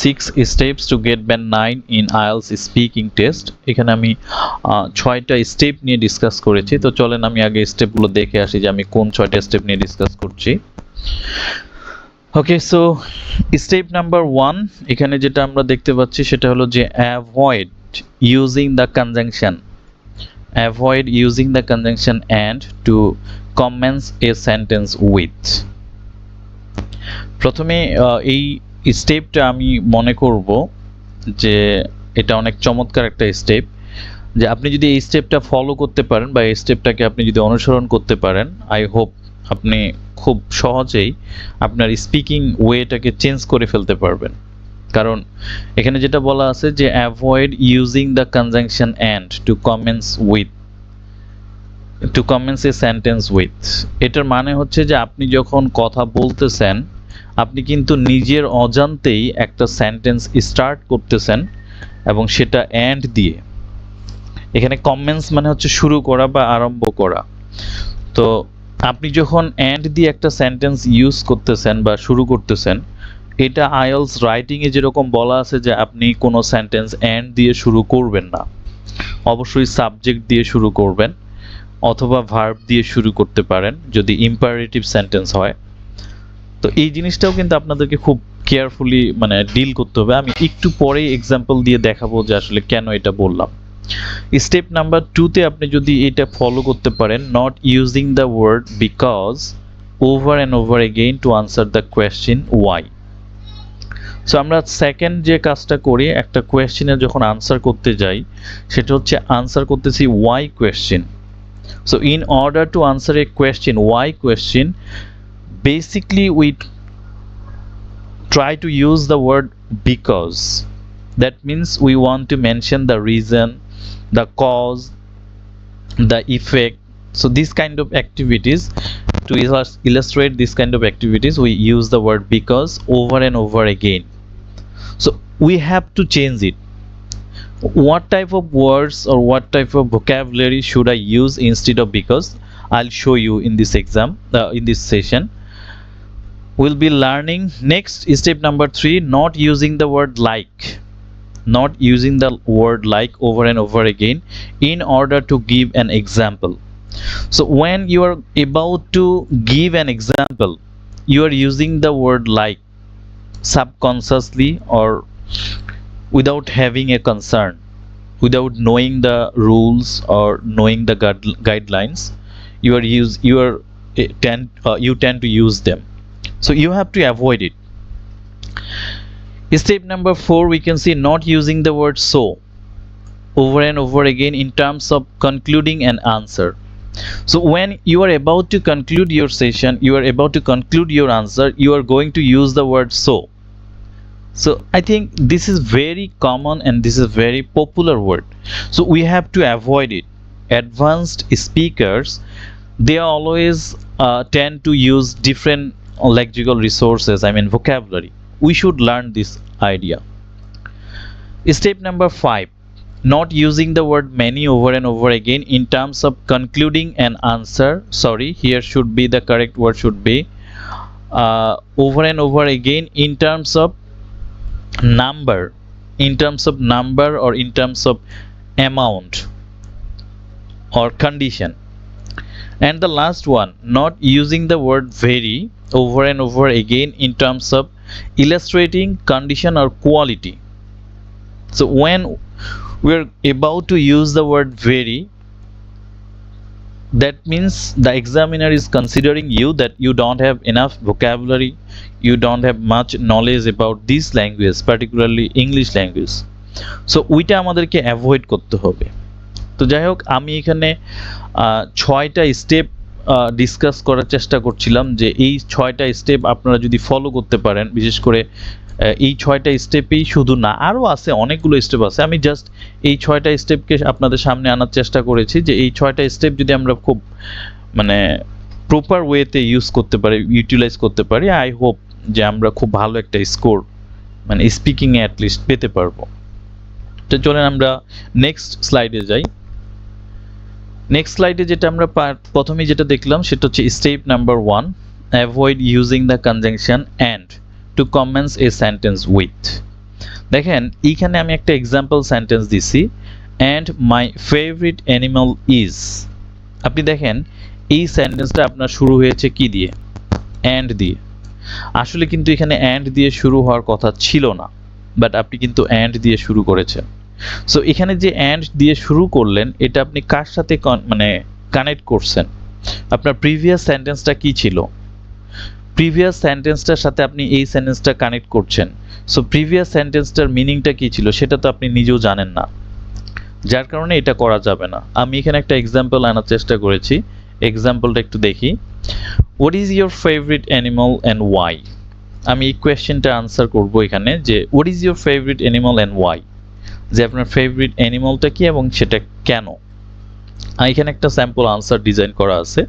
6 steps to get band 9 in IELTS speaking test এখানে আমি 6টা স্টেপ নিয়ে ডিসকাস করেছি তো চলেন আমি আগে স্টেপগুলো দেখে আসি যে আমি কোন 6টা স্টেপ নিয়ে ডিসকাস করছি ওকে সো স্টেপ নাম্বার 1 এখানে যেটা আমরা দেখতে পাচ্ছি সেটা হলো যে avoid using the conjunction and to commence a sentence with প্রথমে এই স্টেপটা আমি মনে করব যে এটা অনেক চমৎকার একটা স্টেপ যে আপনি যদি এই স্টেপটা ফলো করতে পারেন বা এই স্টেপটাকে আপনি যদি অনুসরণ করতে পারেন আই হোপ আপনি খুব সহজেই আপনার স্পিকিং ওয়েটাকে চেঞ্জ করে ফেলতে পারবেন কারণ এখানে যেটা বলা আছে যে avoid using the conjunction and to commence a sentence with এটার মানে হচ্ছে যে আপনি যখন কথা বলতেছেন আপনি কিন্তু নিজের অজান্তেই একটা সেন্টেন্স স্টার্ট করতেছেন এবং সেটা এন্ড দিয়ে এখানে কমেন্স মানে হচ্ছে শুরু করা বা আরম্ভ করা তো আপনি যখন এন্ড দিয়ে একটা সেন্টেন্স ইউজ করতেছেন বা শুরু করতেছেন এটা আইএলটিএস রাইটিং এ যেরকম বলা আছে যে আপনি কোনো সেন্টেন্স এন্ড দিয়ে শুরু করবেন না অবশ্যই সাবজেক্ট দিয়ে শুরু করবেন অথবা ভার্ব দিয়ে শুরু করতে পারেন যদি ইম্পারেটিভ সেন্টেন্স হয় তো এই জিনিসটাও কিন্তু আপনাদেরকে খুব কেয়ারফুলি মানে ডিল করতে হবে আমি একটু পরেই এক্সাম্পল দিয়ে দেখাবো যে আসলে কেন এটা বললাম স্টেপ নাম্বার 2 তে আপনি যদি এটা ফলো করতে পারেন not using the word because over and over again to answer the question why so আমরা সেকেন্ড যে কাজটা করি একটা কোয়েশ্চেনের যখন আনসার করতে যাই সেটা হচ্ছে আনসার করতেছি why question so in order to answer a question why question basically we try to use the word because that means we want to mention the reason the cause the effect so this kind of activities to illustrate this kind of activities we use the word because over and over again so we have to change it what type of words or what type of vocabulary should I use instead of because I'll show you in this exam in this session we'll be learning next step number 3 not using the word like over and over again in order to give an example so when you are about to give an example you are using the word like subconsciously or without having a concern without knowing the rules or knowing the guidelines you tend to use them so you have to avoid it step number 4 we can see not using the word so over and over again in terms of concluding an answer so when you are about to conclude your session you are about to conclude your answer you are going to use the word so I think this is very common and this is very popular word so we have to avoid it advanced speakers they always tend to use different lexical resources I mean vocabulary we should learn this idea step number 5 not using the word many over and over again in terms of concluding an answer sorry here should be the correct word should be over and over again in terms of number or in terms of amount or condition and the last one not using the word very over and over again in terms of illustrating condition or quality so when we're about to use the word very that means the examiner is considering you that you don't have enough vocabulary you don't have much knowledge about this language particularly English language so ওইটা আমাদেরকে avoid করতে হবে তো যাই হোক আমি এখানে 6টা স্টেপ ডিসকাস করার চেষ্টা করছিলাম যে এই 6টা স্টেপ আপনারা যদি ফলো করতে পারেন বিশেষ করে এই 6টা স্টেপেই শুধু না আরও আছে অনেকগুলো স্টেপ আছে আমি জাস্ট এই 6টা স্টেপকে আপনাদের সামনে আনার চেষ্টা করেছি যে এই 6টা স্টেপ যদি আমরা খুব মানে প্রপার ওয়েতে ইউজ করতে পারি ইউটিলাইজ করতে পারি আই হোপ যে আমরা খুব ভালো একটা স্কোর মানে স্পিকিং এ অ্যাটলিস্ট পেতে পারবো তো চলেন আমরা নেক্সট স্লাইডে যাই নেক্সট স্লাইডে যেটা আমরা প্রথমেই যেটা দেখলাম সেটা হচ্ছে step number 1 avoid using the conjunction and to commence a sentence with দেখেন এইখানে আমি একটা এক্সাম্পল সেন্টেন্স দিছি, and my favourite animal is. আপনি দেখেন এই সেন্টেন্সটা আপনার শুরু হয়েছে কি দিয়ে? অ্যান্ড দিয়ে। আসলে কিন্তু এখানে অ্যান্ড দিয়ে শুরু হওয়ার কথা ছিল না, বাট আপনি কিন্তু অ্যান্ড দিয়ে শুরু করেছেন। সো এখানে যে অ্যান্ড দিয়ে শুরু করলেন, এটা আপনি কার সাথে কানেক্ট করছেন? আপনার প্রিভিয়াস সেন্টেন্সটা কি ছিল? প্রিভিয়াস সেন্টেন্সটার সাথে আপনি এই সেন্টেন্সটা কানেক্ট করছেন। সো প্রিভিয়াস সেন্টেন্সটার মিনিংটা কি ছিল সেটা তো আপনি নিজেও জানেন না, যার কারণে এটা করা যাবে না। আমি এখানে একটা এক্সাম্পল আনার চেষ্টা করেছি, এক্সাম্পলটা একটু দেখি। What is your favourite animal and why? আমি এই কোয়েশ্চেনটা আনসার করব এখানে যে what is your favourite animal and why, যে আপনার ফেভারিট অ্যানিমালটা কি এবং সেটা কেন। এখানে একটা স্যাম্পল আনসার ডিজাইন করা আছে।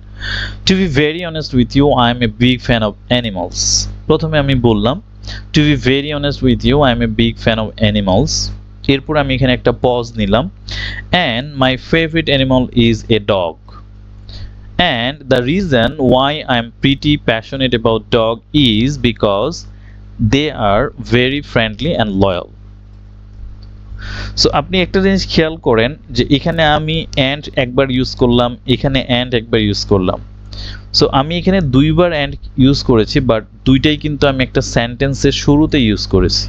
To be very honest with you, I am a big fan of animals. প্রথমে আমি বললাম to be very honest with you, I am a big fan of animals. এরপর আমি এখানে একটা পজ নিলাম, and my favourite animal is a dog, and the reason why I'm pretty passionate about dog is because they are very friendly and loyal. So আপনি একটা জিনিস খেয়াল করেন যে এখানে আমি অ্যান্ড একবার ইউজ করলাম, এখানে অ্যান্ড একবার ইউজ করলাম। সো আমি এখানে দুইবার অ্যান্ড ইউজ করেছি, বাট দুইটাই কিন্তু আমি একটা সেন্টেন্সের শুরুতে ইউজ করেছি।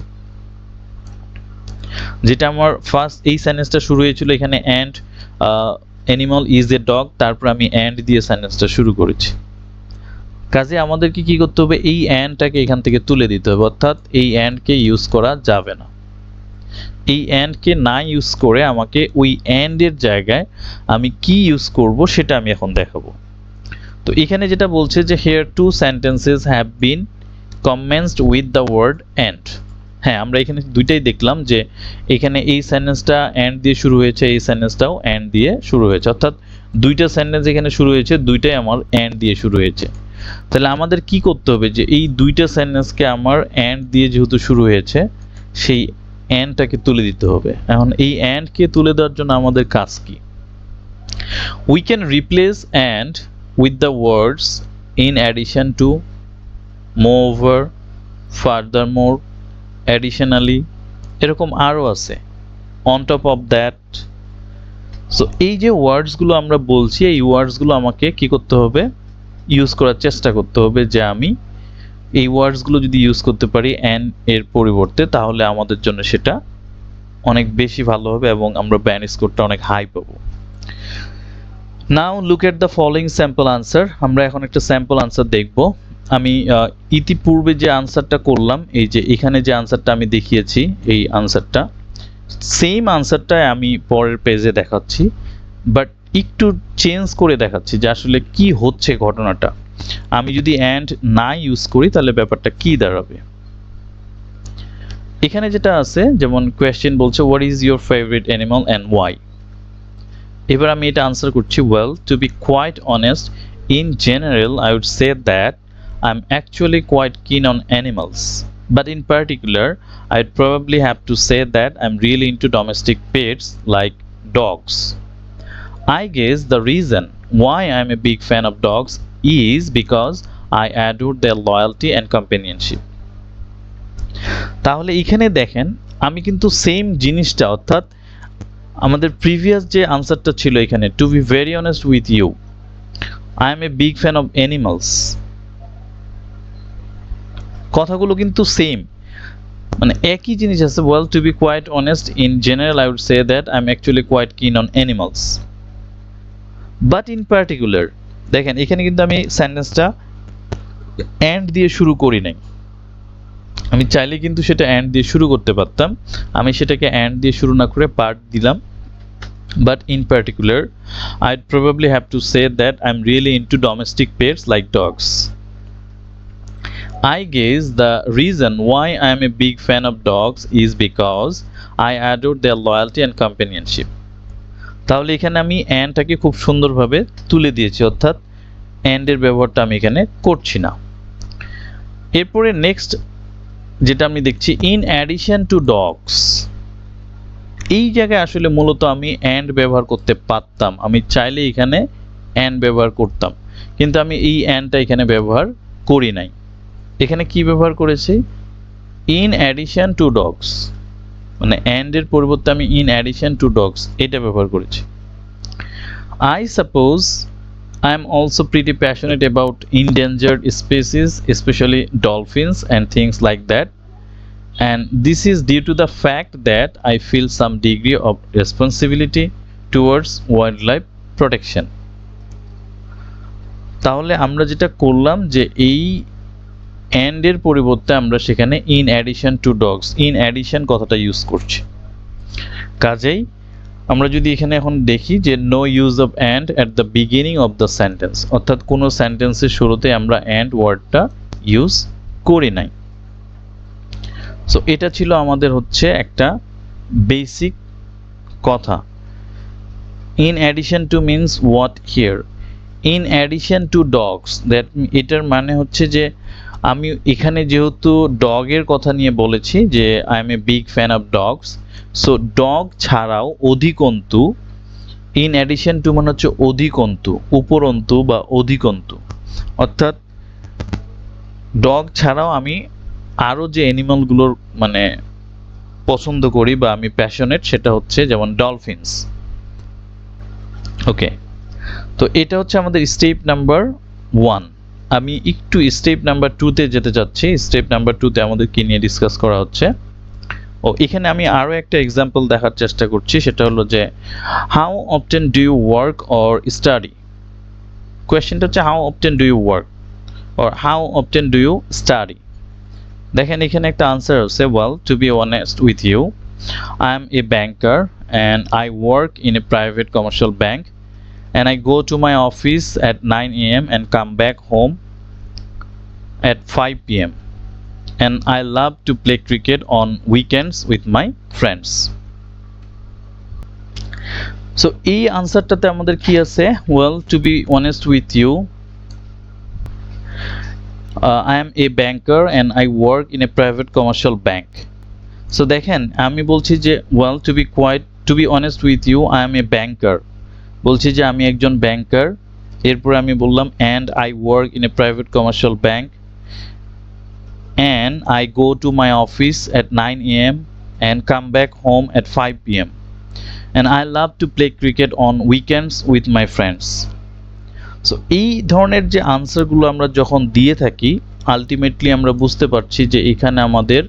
যেটা আমার ফার্স্ট এই সেন্টেন্সটা শুরু হয়েছিল এখানে and animal is a dog, তারপর আমি অ্যান্ড দিয়ে সেন্টেন্সটা শুরু করেছি। কাজে আমাদেরকে কি করতে হবে? এই অ্যান্ডটাকে এখান থেকে তুলে দিতে হবে, অর্থাৎ এই অ্যান্ডকে ইউজ করা যাবে না। এই অ্যান্ডকে না ইউজ করে আমাকে ওই অ্যান্ডের জায়গায় আমি কি ইউজ করব সেটা আমি এখন দেখাবো। তো এখানে যেটা বলছে যে here two sentences have been commenced with the word and. হ্যাঁ, আমরা এখানে দুইটাই দেখলাম যে এখানে এই সেন্টেন্সটা অ্যান্ড দিয়ে শুরু হয়েছে, এই সেন্টেন্সটাও অ্যান্ড দিয়ে শুরু হয়েছে, অর্থাৎ দুইটা সেন্টেন্স এখানে শুরু হয়েছে, দুইটাই আমার অ্যান্ড দিয়ে শুরু হয়েছে। তাহলে আমাদের কি করতে হবে যে এই দুইটা সেন্টেন্সকে আমার অ্যান্ড দিয়ে যেহেতু শুরু হয়েছে, সেই অ্যান্ডটাকে তুলে দিতে হবে। এখন এই অ্যান্ডকে তুলে দেওয়ার জন্য আমাদের কাজ কি? We can replace and with the words in addition to, moreover, ফার্দারমোর, additionally, এরকম আরও আছে, on top of that. So এই যে ওয়ার্ডসগুলো আমরা বলছি, এই ওয়ার্ডসগুলো আমাকে কি করতে হবে? ইউজ করার চেষ্টা করতে হবে, যে আমি এই ওয়ার্ডসগুলো যদি ইউজ করতে পারি অ্যান্ড এর পরিবর্তে, তাহলে আমাদের জন্য সেটা অনেক বেশি ভালো হবে এবং আমরা ব্যান্ড স্কোরটা অনেক হাই পাবো। Now look at the following sample answer. আমরা এখন একটা স্যাম্পল আনসার দেখব। আমি ইতিপূর্বে যে আনসারটা করলাম, এই যে এখানে যে আনসারটা আমি দেখিয়েছি, এই আনসারটা সেম আনসারটাই আমি পরের পেজে দেখাচ্ছি, বাট একটু চেঞ্জ করে দেখাচ্ছি যে আসলে কি হচ্ছে ঘটনাটা। আমি যদি অ্যান্ড না ইউজ করি তাহলে ব্যাপারটা কি দাঁড়াবে। এখানে যেটা আছে, যেমন কোয়েশ্চেন বলছে what is your favourite animal and why. এবার আমি এটা আনসার করছি, well to be quite honest, in general I would say that I am actually quite keen on animals, but in particular I'd probably have to say that I'm really into domestic pets like dogs. I guess the reason why I'm a big fan of dogs is because I adore their loyalty and companionship. তাহলে এখানে দেখেন আমি কিন্তু same জিনিসটা, অর্থাৎ আমাদের previous যে আনসারটা ছিল এখানে to be very honest with you, I am a big fan of animals, কথাগুলো কিন্তু সেম, মানে একই জিনিস আছে। Well to be quite honest, in general I would say that I am actually quite keen on animals, but in particular. দেখেন এখানে কিন্তু আমি সেন্টেন্সটা অ্যান্ড দিয়ে শুরু করি নাই, আমি চাইলে কিন্তু সেটা অ্যান্ড দিয়ে শুরু করতে পারতাম, আমি সেটাকে অ্যান্ড দিয়ে শুরু না করে পার্ট দিলাম। But in particular I'd probably have to say that I am really into domestic pets like dogs. I guess the reason why I am a big fan of dogs is because I adore their loyalty and companionship. তাহলে এখানে আমি অ্যান্ডটাকে খুব সুন্দরভাবে তুলে দিয়েছি, অর্থাৎ অ্যান্ডের ব্যবহারটা আমি এখানে করছি না। এরপরে নেক্সট যেটা আমি দেখছি, ইন অ্যাডিশন টু ডগস, এই জায়গায় আসলে মূলত আমি অ্যান্ড ব্যবহার করতে পারতাম, আমি চাইলে এখানে অ্যান্ড ব্যবহার করতাম, কিন্তু আমি এই অ্যান্ডটা এখানে ব্যবহার করি নাই। এখানে কি ব্যবহার করেছি? In addition to dogs. মানে and এর পরিবর্তে আমি in addition to dogs এটা ব্যবহার করেছি। I suppose I am also pretty passionate about endangered species, especially dolphins and things like that. And this is due to the fact that I feel some degree of responsibility towards wildlife protection. তাহলে আমরা যেটা করলাম যে এই and এর পরিবর্তে আমরা সেখানে in addition to dogs, in addition কথাটা ইউজ করছি। কাজেই আমরা যদি এখানে এখন দেখি যে no use of and at the beginning of the sentence, অর্থাৎ কোনো সেন্টেন্সের শুরুতে আমরা and ওয়ার্ডটা ইউজ করি নাই। সো এটা ছিল আমাদের হচ্ছে একটা বেসিক কথা। in addition to means what here? in addition to dogs, that এটার মানে হচ্ছে যে আমি এখানে যেহেতু ডগের কথা নিয়ে বলেছি যে I am a big fan of dogs, so dog ছাড়াও অধিকন্তু, ইন অ্যাডিশন টু মানে হচ্ছে অধিকন্তু, উপরন্তু বা অধিকন্তু, অর্থাৎ ডগ ছাড়াও আমি আরও যে অ্যানিমালগুলোর মানে পছন্দ করি বা আমি প্যাশনেট সেটা হচ্ছে যেমন ডলফিনস। ওকে, তো এটা হচ্ছে আমাদের স্টেপ নাম্বার 1। আমি একটু স্টেপ নাম্বার 2-তে যেতে চাচ্ছি। স্টেপ নাম্বার 2-তে আমাদের কি নিয়ে ডিসকাস করা হচ্ছে, ও এখানে আমি আরও একটা এক্সাম্পল দেখার চেষ্টা করছি, সেটা হলো যে how often do you work or study. কোয়েশ্চেনটা হচ্ছে how often do you work or how often do you study. দেখেন এখানে একটা আনসার আছে, well to be honest with you, I am a banker and I work in a private commercial bank and I go to my office at 9 a.m. and come back home at 5 p.m. and I love to play cricket on weekends with my friends. So এই আনসারটাতে আমাদের কি আছে, well to be honest with you, I am a banker and I work in a private commercial bank. So দেখেন আমি বলছি যে well to be honest with you, I am a banker, বলছি যে আমি একজন ব্যাংকার, এরপরে আমি বললাম and I work in a private commercial bank and I go to my office at 9 a.m. and come back home at 5 p.m. and I love to play cricket on weekends with my friends. So এই ধরনের যে আনসারগুলো আমরা যখন দিয়ে থাকি ultimately আমরা বুঝতে পারছি যে এখানে আমাদের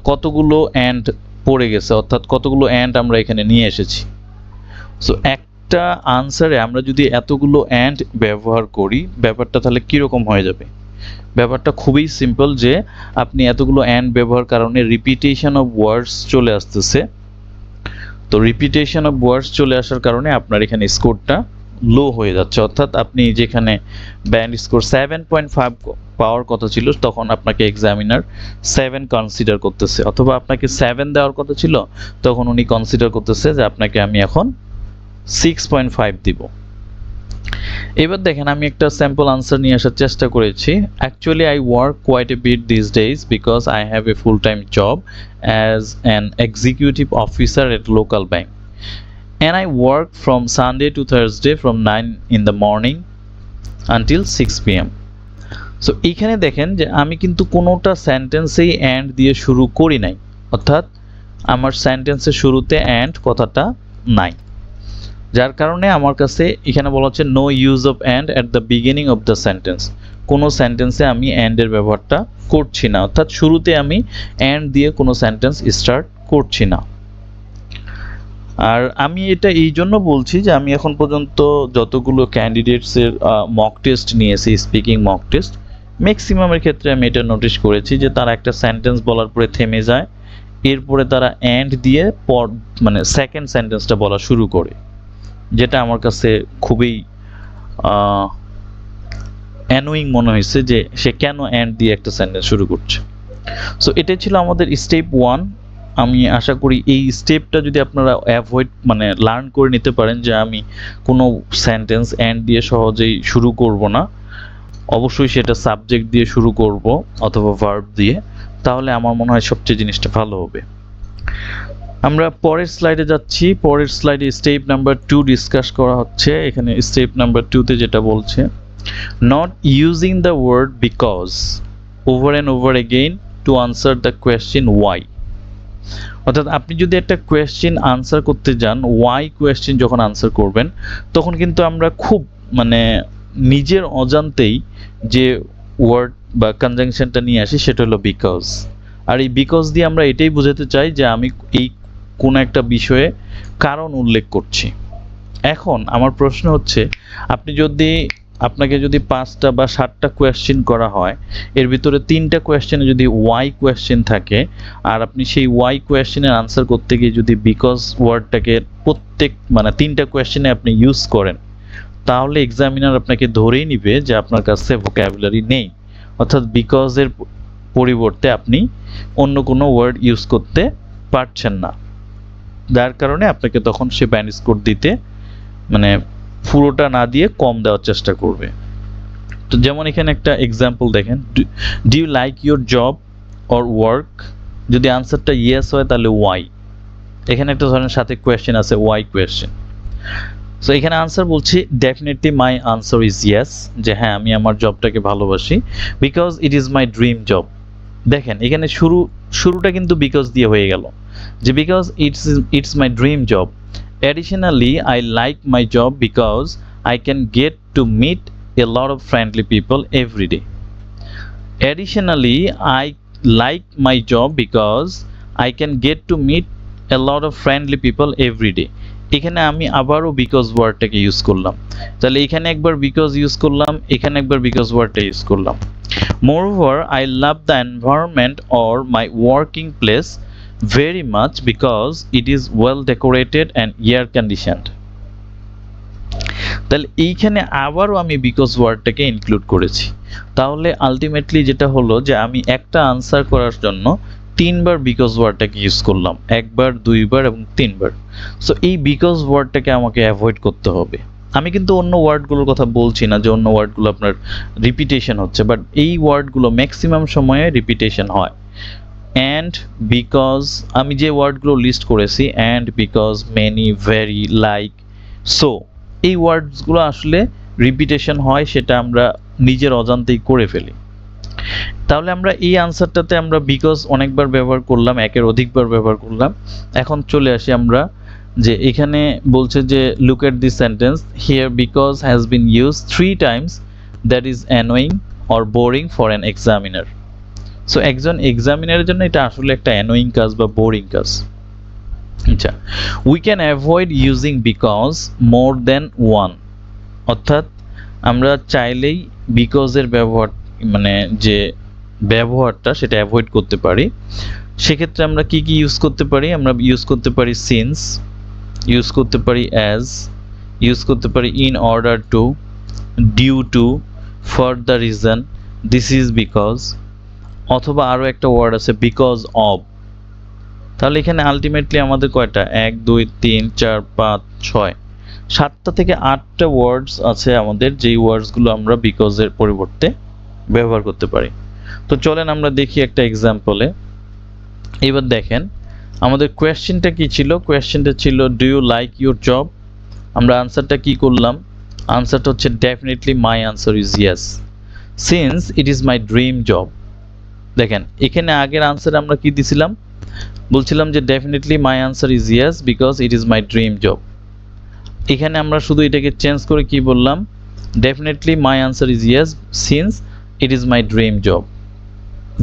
কতগুলো and পড়ে গেছে, অর্থাৎ কতগুলো and আমরা এখানে নিয়ে এসেছি। সো একটা আনসারে আমরা যদি এতগুলো and ব্যবহার করি ব্যাপারটা তাহলে কীরকম হয়ে যাবে? ব্যাপারটা খুবই সিম্পল, যে আপনি এতগুলো and ব্যবহার কারণে রিপিটেশন অফ ওয়ার্ডস চলে আসতেছে। তো রিপিটেশন অফ ওয়ার্ডস চলে আসার কারণে আপনার এখানে স্কোরটা লো হয়ে যাচ্ছে, অর্থাৎ আপনি যেখানে ব্যান্ড স্কোর 7.5 পাওয়ার কথা ছিল তখন আপনাকে এক্সামিনার 7 কনসিডার করতেছে, অথবা আপনাকে 7 দেওয়ার কথা ছিল তখন উনি কনসিডার করতেছে যে আপনাকে আমি এখন 6.5 দিব। এবার দেখেন আমি একটা স্যাম্পল আনসার নিয়ে আসার চেষ্টা করেছি। Actually I work quite a bit this days because I have a full time job as an executive officer at local bank and I work from Sunday to Thursday from 9 in the morning until 6 p.m. So এখানে দেখেন যে আমি কিন্তু কোনোটা সেন্টেন্সেই and দিয়ে শুরু করি নাই, অর্থাৎ আমার সেন্টেন্সের শুরুতে and কথাটা নাই, যার কারণে আমার কাছে এখানে বলা হচ্ছে no use of and at the beginning of the sentence, কোনো সেন্টেন্সে আমি and এর ব্যবহারটা করছি না, অর্থাৎ শুরুতে আমি and দিয়ে কোনো সেন্টেন্স স্টার্ট করছি না। আর আমি এটা এই জন্য বলছি যে আমি এখন পর্যন্ত যতগুলো ক্যান্ডিডেটসের মক টেস্ট নিয়েছি, স্পিকিং মক টেস্ট, ম্যাক্সিমামের ক্ষেত্রে আমি এটা নোটিশ করেছি যে তারা একটা সেন্টেন্স বলার পরে থেমে যায়, এরপরে তারা and দিয়ে মানে সেকেন্ড সেন্টেন্সটা বলা শুরু করে, যেটা আমার কাছে খুবই অ্যানোয়িং মনে হয়েছে যে সে কেন and দিয়ে একটা সেন্টেন্স শুরু করছে। সো এটাই ছিল আমাদের স্টেপ 1। আমি আশা করি এই স্টেপটা যদি আপনারা অ্যাভয়েড মানে লার্ন করে নিতে পারেন যে আমি কোনো সেন্টেন্স and দিয়ে সহজেই শুরু করব না, অবশ্যই সেটা সাবজেক্ট দিয়ে শুরু করব অথবা ভার্ব দিয়ে, তাহলে আমার মনে হয় সবচেয়ে জিনিসটা ভালো হবে। আমরা পরের স্লাইডে যাচ্ছি। পরের স্লাইডে স্টেপ নাম্বার 2 ডিসকাস করা হচ্ছে। এখানে স্টেপ নাম্বার 2-তে যেটা বলছে, not using the word because over and over again to answer the question why. অর্থাৎ আপনি যদি একটা কোয়েশ্চেন আনসার করতে যান, ওয়াই কোয়েশ্চেন যখন আনসার করবেন তখন কিন্তু আমরা খুব মানে নিজের অজান্তেই যে ওয়ার্ড বা কনজাংশনটা নিয়ে আসি সেটা হলো বিকজ। আর এই বিকজ দিয়ে আমরা এটাই বোঝাতে চাই যে আমি এই কোনো একটা বিষয়ে কারণ উল্লেখ করছি। এখন আমার প্রশ্ন হচ্ছে, আপনাকে যদি 5টা বা 7টা কোয়েশ্চেন করা হয়, এর ভিতরে 3টা কোয়েশ্চেনে যদি ওয়াই কোয়েশ্চেন থাকে আর আপনি সেই ওয়াই কোয়েশ্চেনের আনসার করতে গিয়ে যদি বিকজ ওয়ার্ডটাকে মানে 3টা কোয়েশ্চেনে আপনি ইউজ করেন, তাহলে এক্সামিনার আপনাকে ধরেই নিবে যে আপনার কাছে ভোকাবুলারি নেই, অর্থাৎ বিকজের পরিবর্তে আপনি অন্য কোনো ওয়ার্ড ইউজ করতে পারছেন না, যার কারণে আপনাকে তখন সে ব্যান্ড স্কোর দিতে মানে পুরোটা না দিয়ে কম দেওয়ার চেষ্টা করবে। তো যেমন এখানে একটা এক্সাম্পল দেখেন, do you like your job or work, যদি আনসারটা ইয়েস হয় তাহলে ওয়াই। এখানে একটা ধরেন সাথে কোয়েশ্চেন আছে, ওয়াই কোয়েশ্চেন। সো এখানে আনসার বলছি definitely my answer is yes, যে হ্যাঁ আমি আমার জবটাকে ভালোবাসি, because it is my dream job. দেখেন এখানে শুরুটা কিন্তু বিকজ দিয়ে হয়ে গেল, যে because it's my dream job. Additionally, I like my job because I can get to meet a lot of friendly people every day. Additionally, I like my job because I can get to meet a lot of friendly people every day. এখানে আমি আবারও because ওয়ার্ডটাকে use করলাম, তাহলে এখানে একবার because use করলাম, এখানে একবার বিকজ ওয়ার্ডটা ইউজ করলাম। Moreover, I love the environment or my working place very much because it is well decorated and air conditioned. তাহলে এইখানে আবারও আমি বিকজ ওয়ার্ডটাকে ইনক্লুড করেছি, তাহলে আলটিমেটলি যেটা হলো যে আমি একটা আনসার করার জন্য 3বার বিকজ ওয়ার্ডটাকে ইউজ করলাম, 1বার 2বার এবং 3বার। সো এই বিকজ ওয়ার্ডটাকে আমাকে অ্যাভয়েড করতে হবে। আমি কিন্তু অন্য ওয়ার্ডগুলোর কথা বলছি না যে অন্য ওয়ার্ডগুলো আপনার রিপিটেশন হচ্ছে, বাট এই ওয়ার্ডগুলো ম্যাক্সিমাম সময়ে রিপিটেশন হয়। অ্যান্ড বিকজ, আমি যে ওয়ার্ডগুলো লিস্ট করেছি, and because, many, very, like, so, এই ওয়ার্ডসগুলো আসলে রিপিটেশন হয়, সেটা আমরা নিজের অজান্তেই করে ফেলি। তাহলে আমরা এই আনসারটাতে আমরা বিকজ অনেকবার ব্যবহার করলাম, একের অধিকবার ব্যবহার করলাম। এখন চলে আসি আমরা যে এখানে বলছে যে look at this sentence here, because has been use 3 Times, that is annoying or boring for an examiner. So একজন এক্সামিনারের জন্য এটা আসলে একটা অ্যানোয়িং কাজ বা বোরিং কাজ। আচ্ছা, we can avoid using because more than one, অর্থাৎ আমরা চাইলেই বিকজের ব্যবহার মানে যে ব্যবহারটা সেটা অ্যাভয়েড করতে পারি। সেক্ষেত্রে আমরা কি কি ইউজ করতে পারি? আমরা ইউজ করতে পারি সিন্স, ইউজ করতে পারি অ্যাজ, ইউজ করতে পারি in order to, due to, for the reason, this is because, অথবা আরও একটা ওয়ার্ড আছে বিকজ অব। তাহলে এখানে আলটিমেটলি আমাদের কয়টা, 1 2 3 4 5 6 7টা থেকে 8টা ওয়ার্ডস আছে আমাদের, যেই ওয়ার্ডসগুলো আমরা বিকজের পরিবর্তে ব্যবহার করতে পারি। তো চলেন আমরা দেখি একটা এক্সাম্পলে। এবার দেখেন আমাদের কোয়েশ্চেনটা কি ছিল, কোয়েশ্চেনটা ছিল do you like your job. আমরা আনসারটা কি করলাম, আনসারটা হচ্ছে definitely my answer is yes since it is my dream job. দেখেন এখানে আগের আনসারে আমরা কি দিছিলাম, বলছিলাম যে definitely my answer is yes because it is my dream job. এখানে আমরা শুধু এটাকে চেঞ্জ করে কি বললাম, definitely my answer is yes since it is my dream job,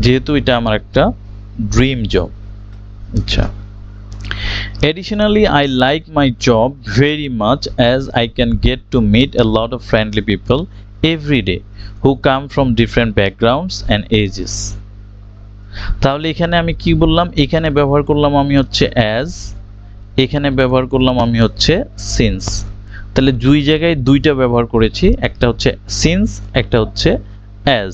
যেহেতু এটা আমার একটা ড্রিম জব। আচ্ছা, additionally I like my job very much as I can get to meet a lot of friendly people every day who come from different backgrounds and ages. তাহলে এখানে আমি কি বললাম, এখানে ব্যবহার করলাম আমি হচ্ছে অ্যাজ, এখানে ব্যবহার করলাম আমি হচ্ছে সিন্স। তাহলে দুই জায়গায় দুইটা ব্যবহার করেছি, একটা হচ্ছে সিন্স, একটা হচ্ছে অ্যাজ,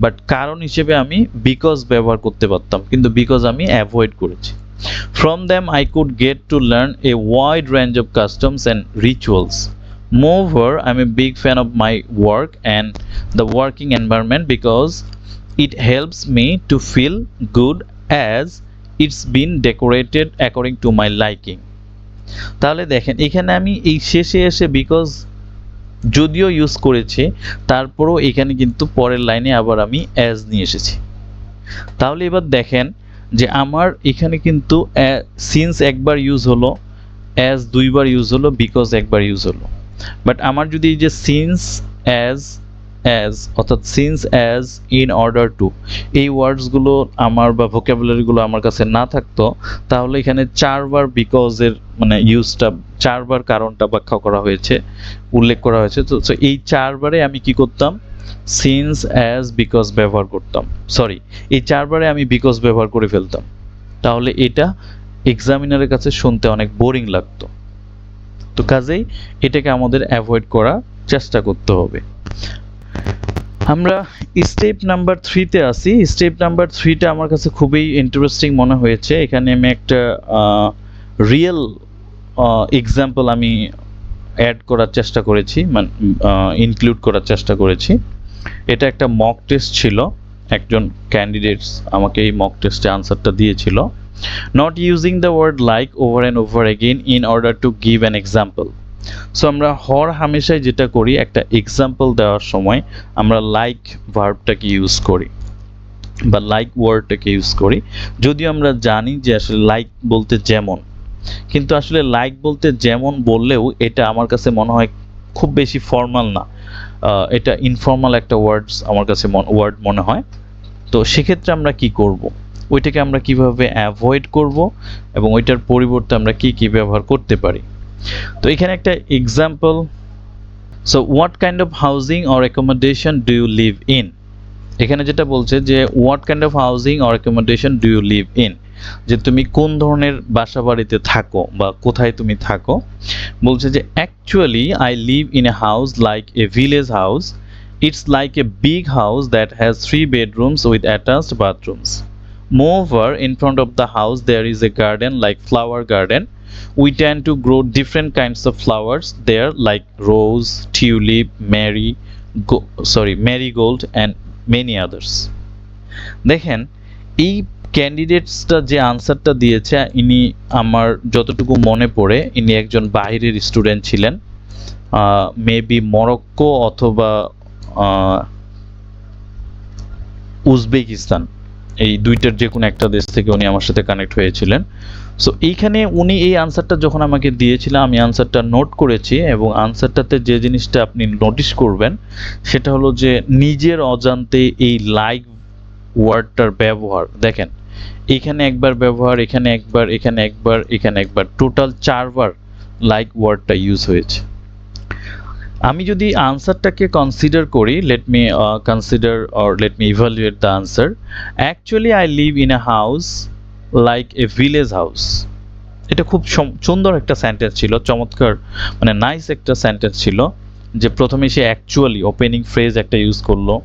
বাট কারণ হিসেবে আমি বিকজ ব্যবহার করতে পারতাম, কিন্তু বিকজ আমি অ্যাভয়েড করেছি। From them I could get to learn a wide range of customs and rituals. Moreover, I'm a big fan of my work and the working environment because it helps me to feel good as it's been decorated according to my liking. তাহলে দেখেন এখানে আমি এই শেষে এসে because যদিও use করেছি, তারপরও এখানে কিন্তু পরের লাইনে আবার আমি অ্যাজ নিয়ে এসেছি। তাহলে এবার দেখেন যে আমার এখানে কিন্তু সিন্স একবার ইউজ হলো, অ্যাজ দুইবার ইউজ হলো, বিকজ একবার ইউজ হলো। বাট আমার যদি এই যে সিন্স অ্যাজ অর্থাৎ since as, in order two, এই ওয়ার্ডসগুলো আমার বা ভোকাবুলারিগুলো আমার কাছে না থাকতো, তাহলে এখানে চারবার বিকজের মানে ইউজটা, চারবার কারণটা ব্যাখ্যা করা হয়েছে, উল্লেখ করা হয়েছে। তো এই চারবারে আমি কি করতাম, সিন্স অ্যাজ বিকজ ব্যবহার করতাম, সরি এই চারবারে আমি বিকজ ব্যবহার করে ফেলতাম, তাহলে এটা এক্সামিনারের কাছে শুনতে অনেক বোরিং লাগতো। তো কাজেই এটাকে আমাদের অ্যাভয়েড করার চেষ্টা করতে হবে। আমরা স্টেপ নাম্বার 3-তে আসি। স্টেপ নাম্বার 3টা আমার কাছে খুবই ইন্টারেস্টিং মনে হয়েছে। এখানে আমি একটা রিয়েল এক্সাম্পল আমি অ্যাড করার চেষ্টা করেছি, মানে ইনক্লুড করার চেষ্টা করেছি। এটা একটা মক টেস্ট ছিল, একজন ক্যান্ডিডেটস আমাকে এই মক টেস্টে আনসারটা দিয়েছিল। Not using the word like over and over again in order to give an example. So আমরা হর হামেশাই যেটা করি, একটা এক্সাম্পল দেওয়ার সময় আমরা লাইক ভার্বটাকে ইউজ করি বা লাইক ওয়ার্ডটাকে ইউজ করি, যদিও আমরা জানি যে আসলে লাইক বলতে যেমন, কিন্তু আসলে লাইক বলতে যেমন বললেও এটা আমার কাছে মনে হয় খুব বেশি ফর্মাল না, এটা ইনফর্মাল একটা ওয়ার্ডস আমার কাছে ওয়ার্ড মনে হয়। তো সেক্ষেত্রে আমরা কি করব, ওইটাকে আমরা কিভাবে অ্যাভয়েড করব এবং ওইটার পরিবর্তে আমরা কি কি ব্যবহার করতে পারি। তো এখানে একটা example, so what kind of housing or accommodation do you live in. এখানে যেটা বলছে যে what kind of housing or accommodation do you live in, যে তুমি কোন ধরনের বাসা বাড়িতে থাকো বা কোথায় তুমি থাকো। বলছে যে actually I live in a house like a village house, it's like a big house that has 3 bedrooms with attached bathrooms. Moreover, in front of the house there is a garden like flower garden. We tend to grow different kinds of flowers there like rose, tulip, marigold and many others. দেখেন এই ক্যান্ডিডেটসটা যে আনসারটা দিয়েছে, ইনি আমার যতটুকু মনে পড়ে ইনি একজন বাইরের স্টুডেন্ট ছিলেন, মেবি মরক্কো অথবা উজবেকিস্তান, এই দুইটার যে কোনো একটা দেশ থেকে উনি আমার সাথে কানেক্ট হয়েছিলেন। সো এইখানে উনি এই আনসারটা যখন আমাকে দিয়েছিলেন, আমি আনসারটা নোট করেছি এবং আনসারটাতে যে জিনিসটা আপনি নোটিস করবেন সেটা হলো যে নিজের অজান্তে এই লাইক ওয়ার্ডটার ব্যবহার দেখেন, এখানে একবার ব্যবহার, এখানে একবার, এখানে একবার, এখানে একবার, টোটাল 4বার লাইক ওয়ার্ডটা ইউজ হয়েছে। আমি যদি আনসারটাকে কনসিডার করি, let me consider or let me evaluate the answer. Actually I live in a house like a village house. এটা খুব সুন্দর একটা সেন্টেন্স ছিল, চমৎকার মানে নাইস একটা সেন্টেন্স ছিল, যে প্রথমে সে অ্যাকচুয়ালি ওপেনিং ফ্রেজ একটা ইউজ করলো,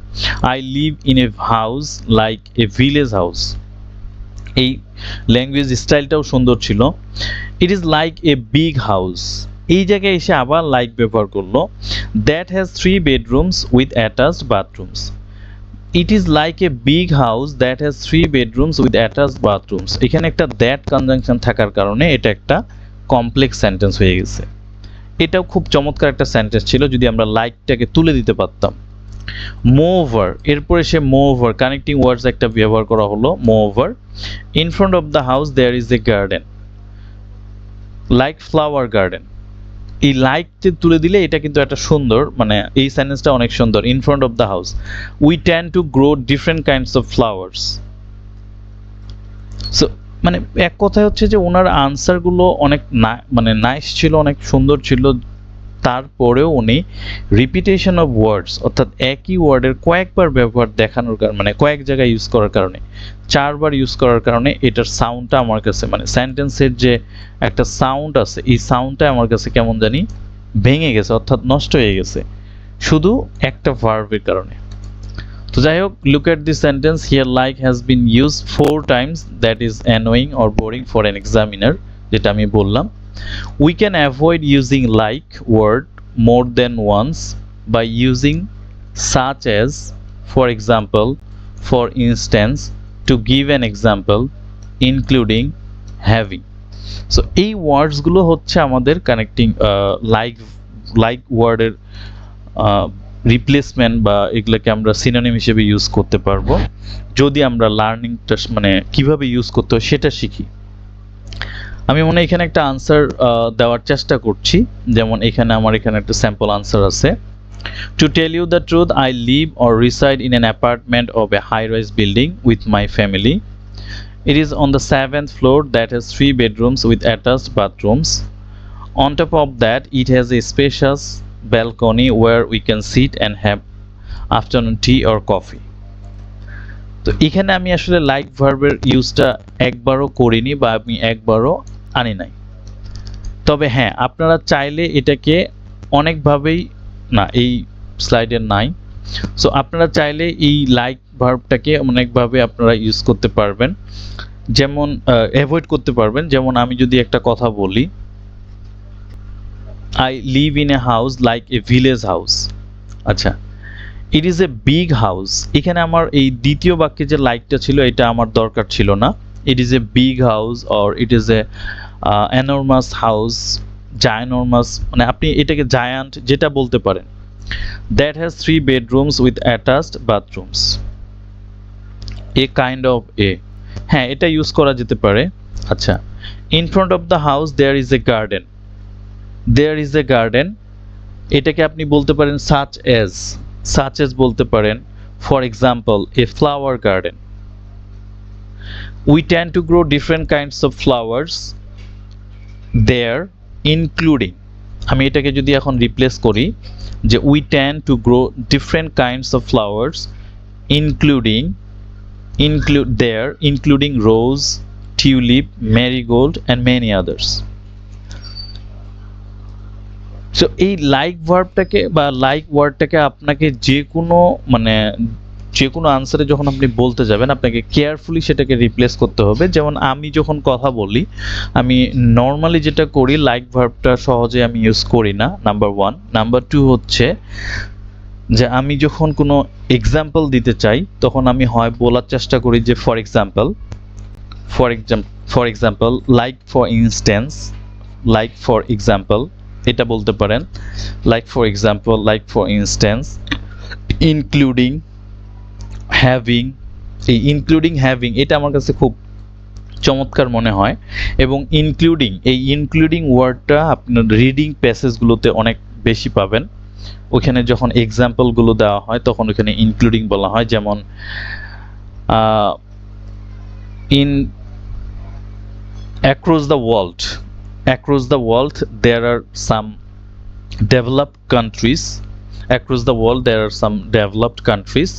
I live in a house like a village house, এই ল্যাঙ্গুয়েজ স্টাইলটাও সুন্দর ছিল। It is like a big house, এই জায়গায় এসে আবার লাইক ব্যবহার করলো, that has 3 bedrooms with attached bathrooms. It is like a big house that has 3 bedrooms with attached bathrooms। এখানে একটা দ্যাট কনজাংশন থাকার কারণে এটা একটা কমপ্লেক্স সেন্টেন্স হয়ে গেছে। এটাও খুব চমৎকার একটা সেন্টেন্স ছিল যদি আমরা লাইকটাকে তুলে দিতে পারতাম। মোওভার, এরপরে সে মোওভার কানেক্টিং ওয়ার্ডস একটা ব্যবহার করা হলো, mower. In front of the house there is a garden like flower garden. এই লাইকতে তুলে দিলে এটা কিন্তু একটা সুন্দর, মানে এই সেন্টেন্সটা অনেক সুন্দর। In front of the house we tend to grow different kinds of flowers. So মানে এক কথায় হচ্ছে যে ওনার আনসারগুলো অনেক মানে নাইস ছিল, অনেক সুন্দর ছিল, তারপরেও উনি রিপিটেশন অফ ওয়ার্ডস অর্থাৎ একই ওয়ার্ডের কয়েকবার ব্যবহার দেখানোর কারণে, মানে কয়েক জায়গায় ইউজ করার কারণে, 4বার ইউজ করার কারণে এটার সাউন্ডটা আমার কাছে, মানে সেন্টেন্সের যে একটা সাউন্ড আছে এই সাউন্ডটা আমার কাছে কেমন জানি ভেঙে গেছে অর্থাৎ নষ্ট হয়ে গেছে শুধু একটা ভার্বের কারণে। তো যাই হোক, look at this sentence here like has been use 4 times, that is annoying or boring for an examiner, যেটা আমি বললাম। We can avoid using like word more than once by using such as, for example, for instance, to give an example, including, having. So এই ওয়ার্ডস গুলো হচ্ছে আমাদের connecting like ওয়ার্ডের replacement বা এগুলোকে আমরা সিনোনিম হিসেবে ইউজ করতে পারবো যদি আমরা লার্নিংটা মানে কিভাবে ইউজ করতে হয় সেটা শিখি। আমি মনে হয় এখানে একটা আনসার দেওয়ার চেষ্টা করছি, যেমন এখানে আমার এখানে একটা স্যাম্পল আনসার আছে। To tell you the truth, I live or reside in an apartment of a high-rise building with my family. It is on the 7th floor that has 3 bedrooms with attached bathrooms. On top of that, it has a spacious balcony where we can sit and have afternoon tea or coffee. তো এখানে আমি আসলে like ভার্বের ইউজটা একবারও করিনি বা আমি একবারও আনি নাই। তবে হ্যাঁ, আপনারা চাইলে এটাকে অনেকভাবেই, না এই স্লাইডের নাই, সো আপনারা চাইলে এই লাইক ভার্বটাকে অনেকভাবে আপনারা ইউজ করতে পারবেন, যেমন অ্যাভয়েড করতে পারবেন। যেমন আমি যদি একটা কথা বলি, I live in a house like a village house. আচ্ছা, it is a big house, এখানে আমার এই দ্বিতীয় বাক্যে যে লাইকটা ছিল এটা আমার দরকার ছিল না। It is a big house or it is a enormous house, ginormous, মানে আপনি এটাকে জায়ান্ট যেটা বলতে পারেন। That has 3 bedrooms with attached bathrooms. A kind of a, হ্যাঁ এটা ইউজ করা যেতে পারে। আচ্ছা, in front of the house there is a garden. There is a garden, এটাকে আপনি বলতে পারেন such as বলতে পারেন, for example a flower garden. We tend to grow different kinds of flowers there, including, আমি এটাকে যদি এখন রিপ্লেস করি যে we tend to grow different kinds of flowers including rose, tulip, marigold and many others. So এই like ভার্বটাকে বা like ওয়ার্ডটাকে আপনাকে যে কোনো আনসারে যখন আপনি বলতে যাবেন আপনাকে কেয়ারফুলি সেটাকে রিপ্লেস করতে হবে। যেমন আমি যখন কথা বলি, আমি নর্মালি যেটা করি লাইক ভার্বটা সহজে আমি ইউজ করি না, নাম্বার 1। নাম্বার 2 হচ্ছে যে আমি যখন কোনো এক্সাম্পল দিতে চাই তখন আমি হয় বলার চেষ্টা করি যে for example like for example এটা বলতে পারেন, like for instance, including having. এই ইনক্লুডিং হ্যাভিং এটা আমার কাছে খুব চমৎকার মনে হয়, এবং ইনক্লুডিং ওয়ার্ডটা আপনার রিডিং প্যাসেজগুলোতে অনেক বেশি পাবেন। ওখানে যখন এক্সাম্পলগুলো দেওয়া হয় তখন ওখানে ইনক্লুডিং বলা হয়, যেমন across the world there are some developed countries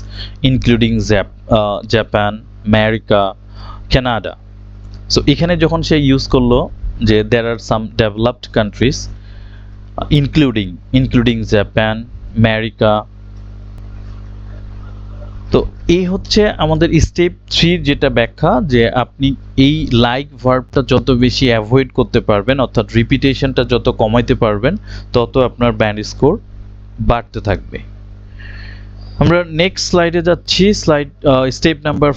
including Japan, America, Canada. so এখানে যখন সে ইউজ করলো যে there are some developed countries including Japan, America, তো এই হচ্ছে আমাদের স্টেপ 3 যেটা ব্যাখ্যা, যে আপনি এই লাইক ভার্বটা যত বেশি অ্যাভয়েড করতে পারবেন, অর্থাৎ রিপিটেশনটা যত কমাইতে পারবেন, তত আপনার ব্যান্ড স্কোর বাড়তে থাকবে। আমরা নেক্সট স্লাইডে যাচ্ছি, স্টেপ নাম্বার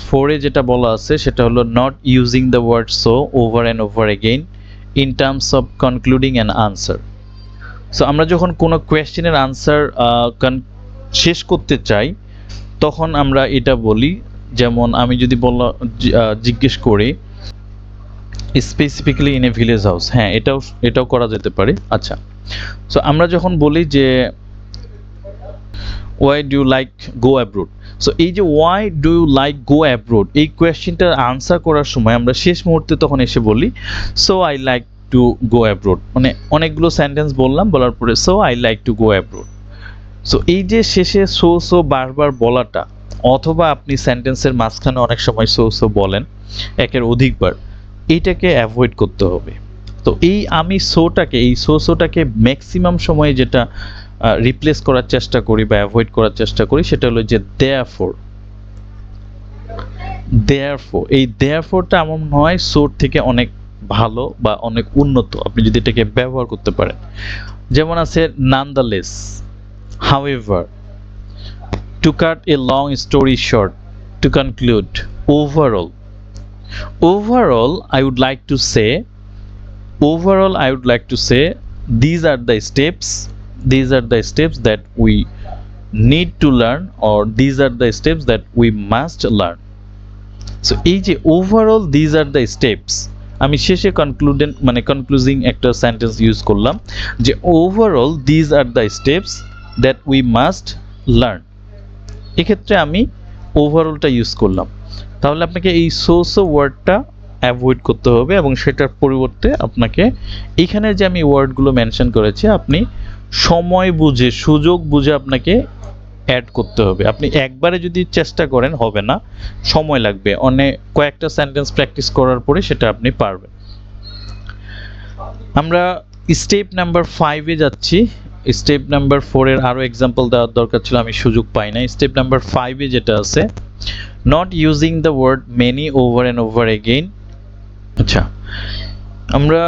4 এ যেটা বলা আছে সেটা হলো not using the word so over and over again in terms of concluding an answer. So আমরা যখন কোনো কোয়েশ্চেনের আনসার শেষ করতে চাই তখন আমরা এটা বলি, যেমন আমি যদি জিজ্ঞেস করি specifically in a village house, হ্যাঁ এটাও করা যেতে পারে। আচ্ছা, সো আমরা যখন বলি যে why do you like go abroad, so এই যে why do you like go abroad এই কোয়েশ্চেনটার আনসার করার সময় আমরা শেষ মুহূর্তে তখন এসে বলি so I like to go abroad, মানে অনেকগুলো সেন্টেন্স বলার পরে so I like to go abroad. So এই যে শেষে সো বারবার বলাটা, অথবা আপনি সেন্টেন্সের মাঝখানে অনেক সময় সো বলেন একের অধিকবার, এইটাকে অ্যাভয়েড করতে হবে। তো আমি সোটাকে ম্যাক্সিমাম সময়ে যেটা রিপ্লেস করার চেষ্টা করি বা অ্যাভয়েড করার চেষ্টা করি সেটা হলো যে দেয়ারফোর। এই দেয়ারফোরটা আমার মনে হয় সোর থেকে অনেক ভালো বা অনেক উন্নত, আপনি যদি এটাকে ব্যবহার করতে পারেন। যেমন আছে nonetheless, however, to cut a long story short, to conclude, overall I would like to say these are the steps these are the steps that we need to learn, or these are the steps that we must learn. So এই যে overall these are the steps, আমি শেষে কনক্লুজিং একটা sentence use করলাম যে overall these are the steps that we must learn. এক্ষেত্রে আমি ওভারঅলটা use করলাম। তাহলে আপনাকে এই সো ওয়ার্ডটা অ্যাভয়েড করতে হবে এবং সেটার পরিবর্তে আপনাকে এখানে যে আমি ওয়ার্ডগুলো মেনশন করেছি আপনি সময় বুঝে, সুযোগ বুঝে আপনাকে অ্যাড করতে হবে। আপনি একবারে যদি চেষ্টা করেন হবে না, সময় লাগবে, অনেক কয়েকটা সেন্টেন্স প্র্যাকটিস করার পরে সেটা আপনি পারবেন। আমরা স্টেপ নাম্বার 5-এ যাচ্ছি। স্টেপ নাম্বার 4-এর আরও এক্সাম্পল দেওয়ার দরকার ছিল, আমি সুযোগ পাই না। স্টেপ নাম্বার 5-এ যেটা আছে, not using the word many over and over again. আচ্ছা, আমরা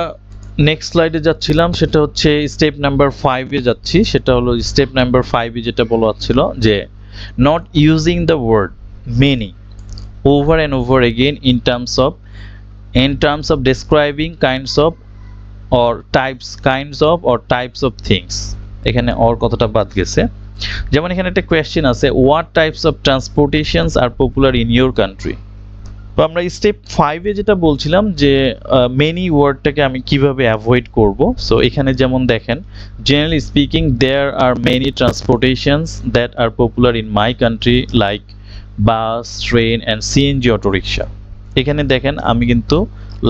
নেক্সট স্লাইডে যাচ্ছিলাম, সেটা হচ্ছে স্টেপ নাম্বার 5-এ যাচ্ছি। সেটা হলো স্টেপ নাম্বার 5-এ যেটা বলা হচ্ছিল যে not using the word many over and over again in terms of describing kinds of types of things. এখানে অর কথাটা বাদ গেছে। যেমন এখানে একটা কোয়েশ্চেন আছে, what types of transportations are popular in your country. তো আমরা স্টেপ 5-এ যেটা বলছিলাম যে মেনি ওয়ার্ডটাকে আমি কিভাবে অ্যাভয়েড করব। সো এখানে যেমন দেখেন, generally speaking there are many transportations that are popular in my country like bus, train and CNG autorickshaw. এখানে দেখেন আমি কিন্তু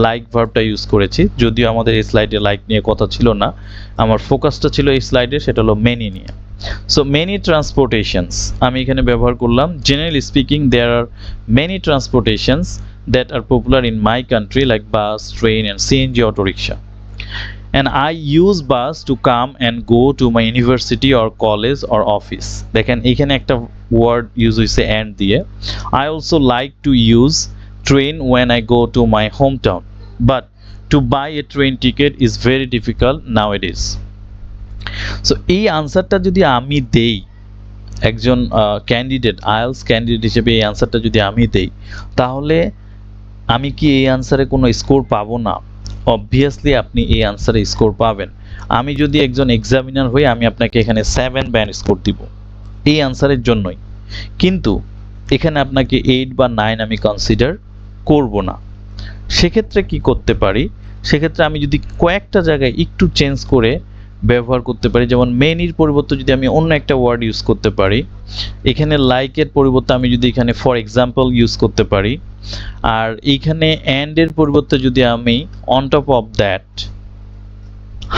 লাইক ভার্বটা ইউজ করেছি, যদিও আমাদের এই স্লাইডে লাইক নিয়ে কথা ছিল না, আমার ফোকাসটা ছিল এই স্লাইডে সেটা হলো মেনি নিয়ে। সো মেনি ট্রান্সপোর্টেশনস আমি এখানে ব্যবহার করলাম। Generally speaking there are many transportations that are popular in my country like bus, train and CNG autorickshaw. And I use bus to come and go to my university or college or office. দেখেন এখানে একটা word use হয়েছে and দিয়ে। I also like to use train when I go to my hometown, but to buy a train ticket is very difficult nowadays. So এই আনসারটা যদি আমি দেই, একজন ক্যান্ডিডেট, আইএলটিএস ক্যান্ডিডেট হিসেবে এই আনসারটা যদি আমি দেই, তাহলে আমি কি এই আনসারে কোনো স্কোর পাবো না? অবভিয়াসলি আপনি এই আনসারে স্কোর পাবেন। আমি যদি একজন এক্সামিনার হই, আমি আপনাকে এখানে 7 ব্যান্ড স্কোর দিব এই আনসারের জন্যই, কিন্তু এখানে আপনাকে 8 বা 9 আমি কনসিডার করব না। সেক্ষেত্রে কি করতে পারি? সেক্ষেত্রে আমি যদি কয়েকটা জায়গায় একটু চেঞ্জ করে ব্যবহার করতে পারি, যেমন মেনির পরিবর্তে যদি আমি অন্য একটা ওয়ার্ড ইউজ করতে পারি, এখানে লাইকের পরিবর্তে আমি যদি এখানে ফর এক্সাম্পল ইউজ করতে পারি, আর এইখানে অ্যান্ড এর পরিবর্তে যদি আমি on top of that,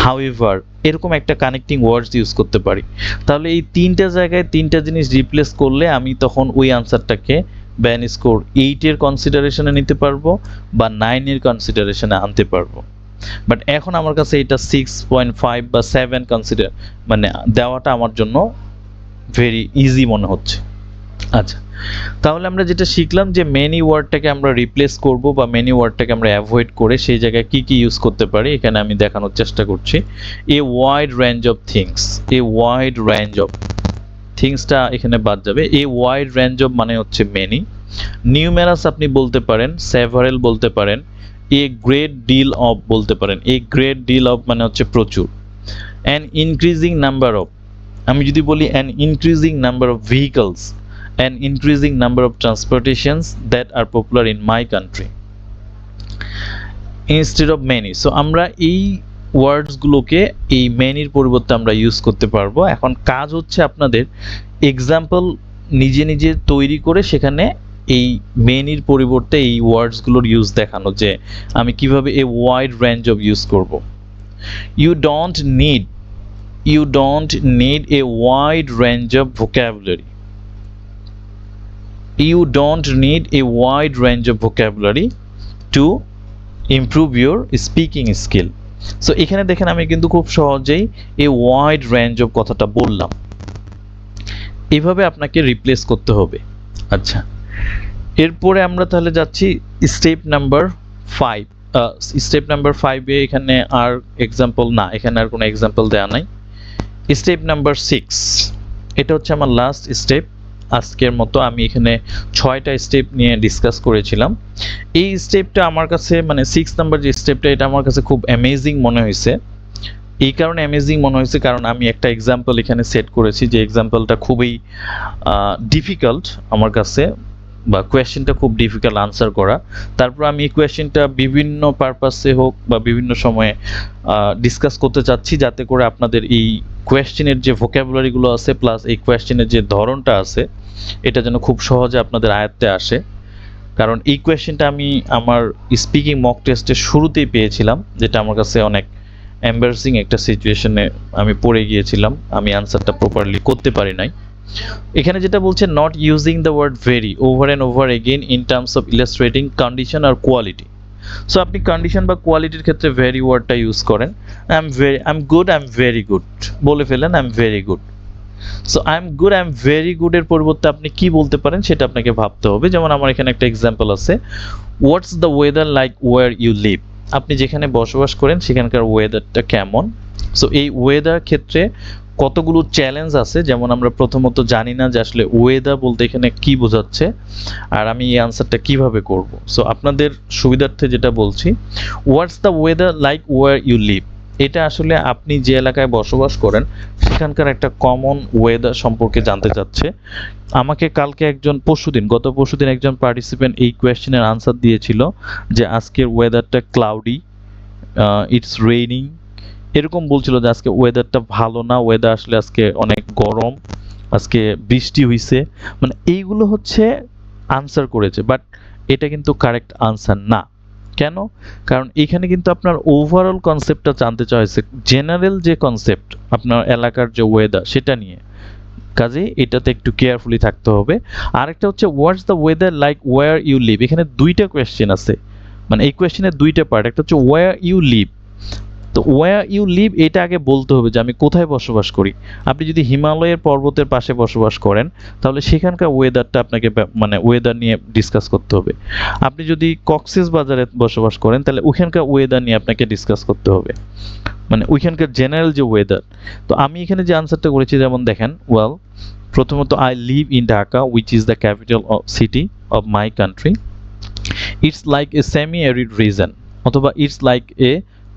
however, এরকম একটা কানেক্টিং ওয়ার্ডস ইউজ করতে পারি, তাহলে এই তিনটা জায়গায় তিনটা জিনিস রিপ্লেস করলে আমি তখন ওই আনসারটাকে ব্যান স্কোর 8-এর কনসিডারেশনে নিতে পারবো বা 9-এর কনসিডারেশনে আনতে পারবো। বাট এখন আমার কাছে এটা 6.5 বা 7 কনসিডার দেওয়াটা আমার জন্য ভেরি ইজি মনে হচ্ছে। আচ্ছা, তাহলে আমরা যেটা শিখলাম যে মেনি ওয়ার্ডটাকে আমরা রিপ্লেস করব বা মেনি ওয়ার্ডটাকে আমরা অ্যাভয়েড করে সেই জায়গায় কি কি ইউজ করতে পারি এখানে আমি দেখানোর চেষ্টা করছি। A wide range of things, a wide range of থিংসটা এখানে বাদ যাবে। এ ওয়াইড রেঞ্জ অফ মানে হচ্ছে মেনি। নিউমেরাস আপনি বলতে পারেন, সেভারেল বলতে পারেন, এ গ্রেট ডিল অফ বলতে পারেন। এ গ্রেট ডিল অফ মানে হচ্ছে প্রচুর। অ্যান ইনক্রিজিং নাম্বার অফ, আমি যদি বলি an increasing number of vehicles, an increasing number of transportations that are popular in my country instead of many. So আমরা এই ওয়ার্ডস গুলোকে এই মেনির পরিবর্তে আমরা ইউজ করতে পারবো। এখন কাজ হচ্ছে আপনাদের এক্সাম্পল নিজে নিজে তৈরি করে সেখানে এই মেনির পরিবর্তে এই ওয়ার্ডস গুলোর ইউজ দেখানো, যে আমি কিভাবে এই ওয়াইড রেঞ্জ অফ ইউজ করব। You don't need a wide range of vocabulary. You don't need a wide range of vocabulary to improve your speaking skill. So এখানে দেখেন আমি কিন্তু খুব সহজেই এই ওয়াইড রেঞ্জ অফ কথাটা বললাম। এইভাবে আপনাকে রিপ্লেস করতে হবে। আচ্ছা, এরপরে আমরা তাহলে যাচ্ছি স্টেপ নাম্বার 5। স্টেপ নাম্বার 5-এ এখানে আর এক্সাম্পল না, এখানে আর কোনো এক্সাম্পল দেওয়া নাই। স্টেপ নাম্বার 6, এটা হচ্ছে আমার লাস্ট স্টেপ আজকের মতো। আমি এখানে 6টা স্টেপ নিয়ে ডিসকাস করেছিলাম। এই স্টেপটা আমার কাছে 6 নাম্বার যে স্টেপটা, এটা আমার কাছে খুব অ্যামেজিং মনে হয়েছে। এই কারণে অ্যামেজিং মনে হয়েছে কারণ আমি একটা এক্সাম্পল এখানে সেট করেছি যে এক্সাম্পলটা খুবই ডিফিকাল্ট আমার কাছে, বা কোয়েশ্চেনটা খুব ডিফিকাল্ট আনসার করা। তারপর আমি এই কোয়েশ্চেনটা বিভিন্ন পারপাসে হোক বা বিভিন্ন সময়ে ডিসকাস করতে চাচ্ছি, যাতে করে আপনাদের এই কোয়েশ্চেনের যে ভোক্যাবুলারিগুলো আছে প্লাস এই কোয়েশ্চেনের যে ধরনটা আছে এটা যেন খুব সহজে আপনাদের আয়ত্তে আসে। কারণ এই কোয়েশ্চেনটা আমি আমার স্পিকিং মক টেস্টের শুরুতেই পেয়েছিলাম, যেটা আমার কাছে অনেক এম্বারাসিং একটা সিচুয়েশনে আমি পড়ে গিয়েছিলাম, আমি আনসারটা প্রপারলি করতে পারি নাই। এখানে যেটা বলছে not using the word very over and over again in terms of illustrating condition আর কোয়ালিটি। সো আপনি কন্ডিশন বা কোয়ালিটির ক্ষেত্রে ভেরি ওয়ার্ডটা ইউজ করেন। I am good, I am very good বলে ফেলেন, I am very good. So I am good, I am very good এর পরিবর্তে আপনি কি বলতে পারেন সেটা আপনাকে ভাবতে হবে। যেমন আমার এখানে একটা এক্সাম্পল আছে, what's the weather like where you live. আপনি যেখানে বসবাস করেন সেখানকার ওয়েদারটা কেমন। সো এই ওয়েদার ক্ষেত্রে কতগুলো চ্যালেঞ্জ আছে, যেমন আমরা প্রথমত জানি না যে আসলে ওয়েদার বলতে এখানে কি বোঝাচ্ছে আর আমি এই আনসারটা কিভাবে করব। সো আপনাদের সুবিধার্থে যেটা বলছি, what's the weather like where you live, এটা আসলে আপনি যে এলাকায় বসবাস করেন সেখানকার একটা কমন ওয়েদার সম্পর্কে জানতে চাচ্ছে। আমাকে কালকে গত পরশুদিন একজন পার্টিসিপেন্ট এই কোয়েশ্চেনের আনসার দিয়েছিল যে আজকের ওয়েদারটা ক্লাউডি, ইটস রেইনিং, এরকম বলছিল যে আজকে ওয়েদারটা ভালো না, ওয়েদার আসলে আজকে অনেক গরম, আজকে বৃষ্টি হইছে। মানে এইগুলো হচ্ছে আনসার করেছে, বাট এটা কিন্তু কারেক্ট আনসার না। কেন? কারণ এখানে কিন্তু আপনার ওভারঅল কনসেপ্টটা জানতে চাইছে, জেনারেল যে কনসেপ্ট আপনার এলাকার যে ওয়েদার সেটা নিয়ে। কাজেই এটাতে একটু কেয়ারফুলি থাকতে হবে। আরেকটা হচ্ছে what's the weather like where you live, এখানে দুইটা কোয়েশ্চেন আছে, মানে এই কোয়েশ্চেনের দুইটা পার্ট। একটা হচ্ছে ওয়ার ইউ লিভ, তো ওয়ার ইউ লিভ এটা আগে বলতে হবে যে আমি কোথায় বসবাস করি। আপনি যদি হিমালয়ের পর্বতের পাশে বসবাস করেন তাহলে সেখানকার ওয়েদারটা আপনাকে মানে ওয়েদার নিয়ে ডিসকাস করতে হবে। আপনি যদি কক্সেস বাজারে বসবাস করেন তাহলে ওইখানকার ওয়েদার নিয়ে আপনাকে ডিসকাস করতে হবে, মানে ওইখানকার জেনারেল যে ওয়েদার। তো আমি এখানে যে আনসারটা করেছি, যেমন দেখেন, ওয়েল প্রথমত I live in Dhaka which is the capital city of my country. It's like a semi arid region, অথবা it's like a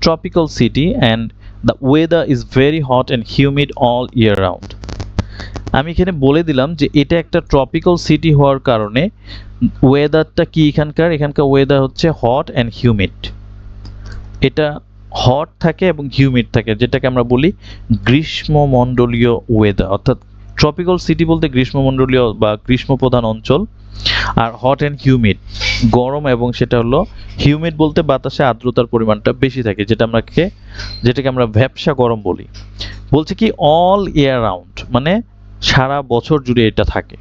tropical city and the weather is very hot and humid all year round. আমি এখানে বলে দিলাম যে এটা একটা tropical city হওয়ার কারণে ওয়েদারটা কি, এখানকার ওয়েদার হচ্ছে হট অ্যান্ড হিউমিড। এটা হট থাকে এবং হিউমিড থাকে, যেটাকে আমরা বলি গ্রীষ্মমণ্ডলীয় ওয়েদার। অর্থাৎ ট্রপিক্যাল সিটি বলতে গ্রীষ্মমণ্ডলীয় বা গ্রীষ্মপ্রধান অঞ্চল, আর হট অ্যান্ড হিউমিড গরম, এবং সেটা হলো হিউমিড বলতে বাতাসে আর্দ্রতার পরিমাণটা বেশি থাকে, যেটাকে আমরা ভ্যাপসা গরম বলি। বলছে কি অল ইয়ার রাউন্ড, মানে সারা বছর জুড়ে এটা থাকে।